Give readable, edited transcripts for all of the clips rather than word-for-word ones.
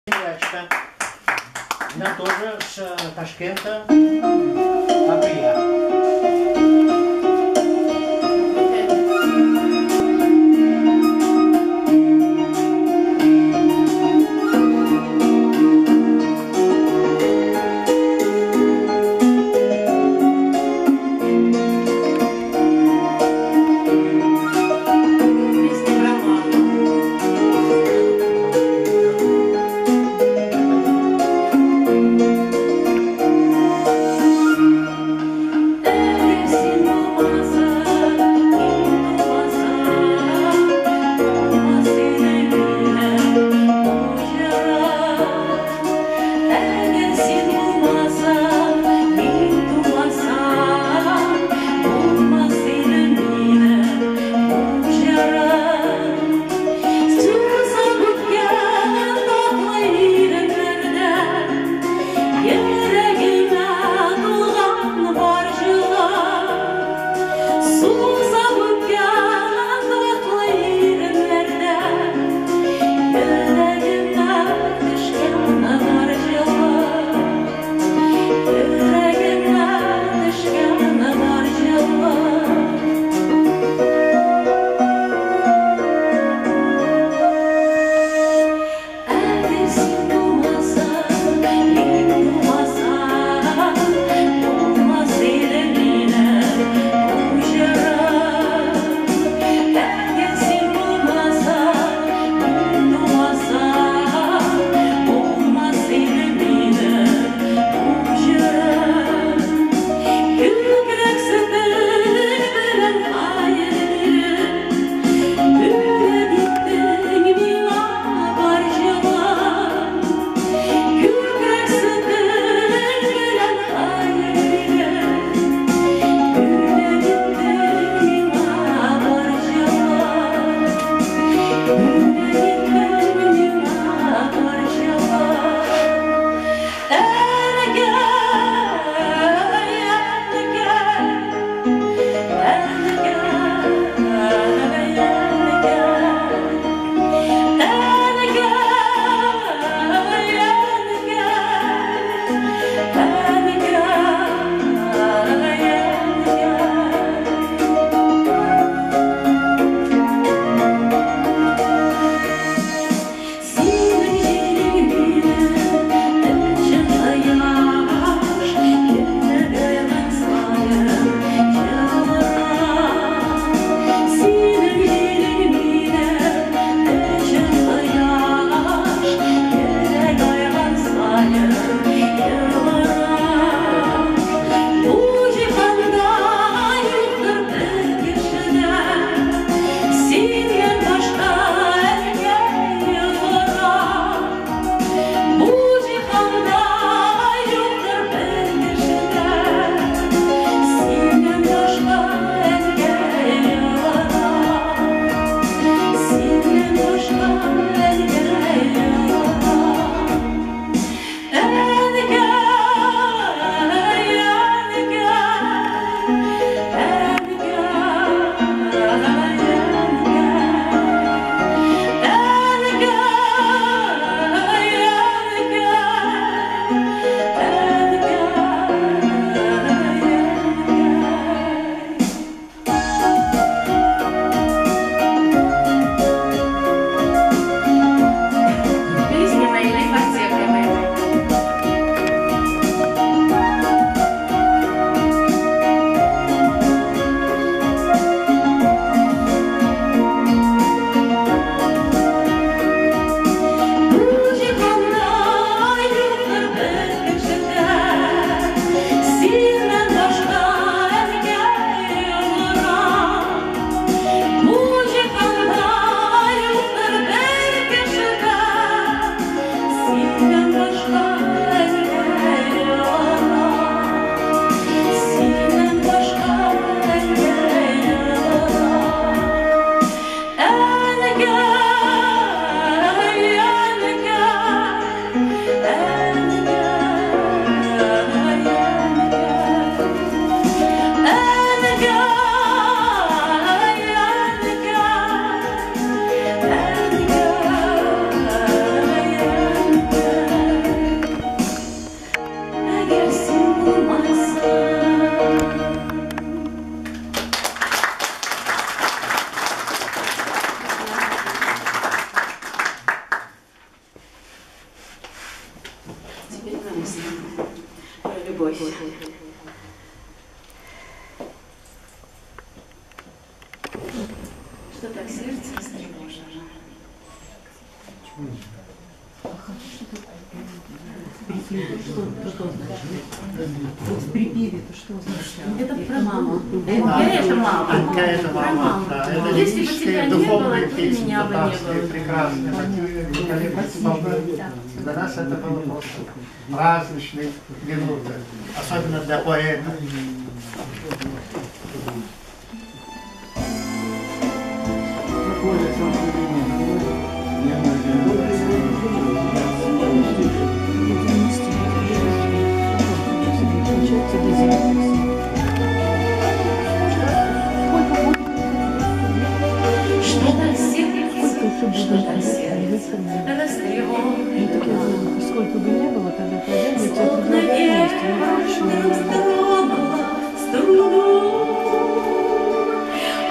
Девочка. Она тоже с Ташкента. Априя. песня про любовь. Что так сердце растревожено? В припеве-то что означает? Это про маму. Это мама. Это мама, да. Это Если бы тебя не было, то и меня бы не было. Прекрасные, для нас это было просто праздничные минуты, особенно для поэта. Что-то сердце растревожено. Сколько бы ни было, тогда пойдем, я тебя предлагаю вместе. Тронула струну,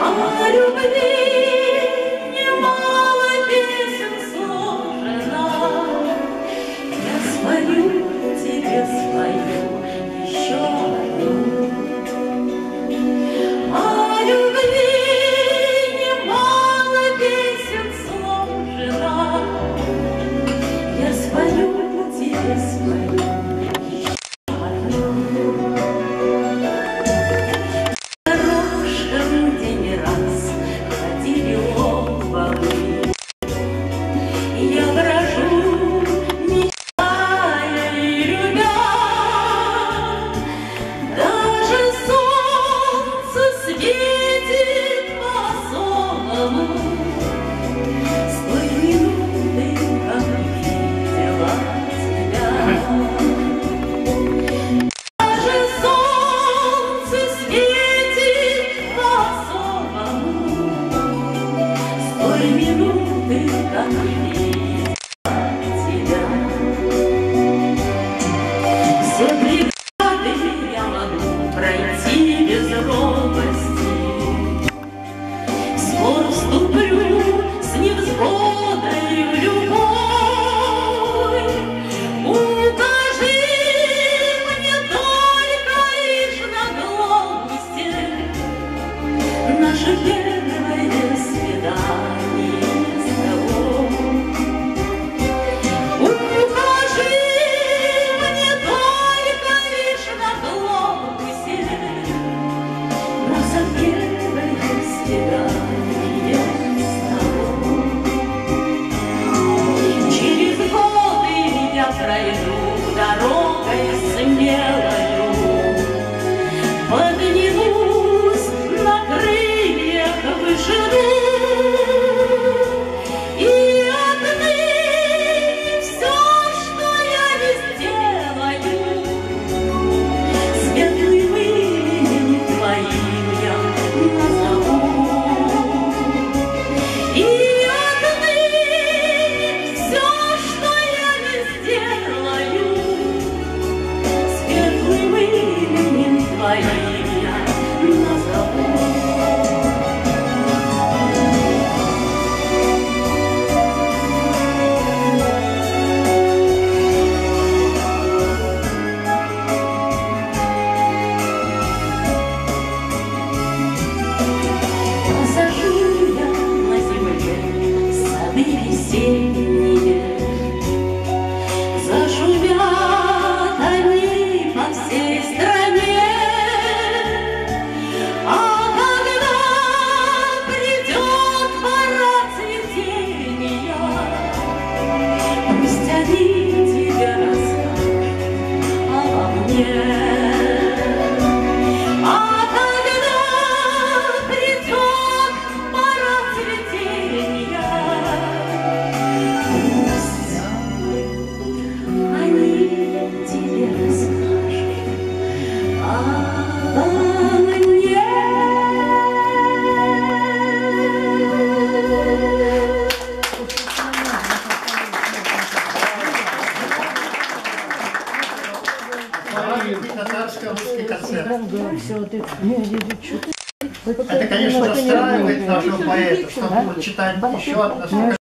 а любви немало песен сложено. Я свою тебе свою еще одну. А любви немало песен сложено. Я свою тебе свою еще одну. Дорожкам, где не раз ходили оба мы, я брожу, мечтая и любя. Даже солнце светит по-особому. С той минуты, как увидела тебя. Даже солнце светит по-особому. С той минуты, как увидела тебя. Все преграды я могу пройти без робости. Скоро вступлю с невзгодой в любовь. Укажи мне только лишь на глупости наше первое свидание с тобой. Укажи мне только лишь на глупости наше первое свидание с тобой. Через годы я пройду дорогой смелою, поднимусь на крыльях вышину, и отныне все, что я не сделаю, светлым именем твоим я назову. И отныне все, что я не сделаю, светлым именем твоим я назову. Посажу я на земле сады весенние, зашумят они по всей стране. А когда придет пора цветения, пусть они тебе расскажут обо мне. А когда придет пора цветения, пусть они тебе расскажут обо мне. Татарско-русский концерт. Все, ты не Это, конечно, расстраивает нашего поэта, что он будет читать еще одно.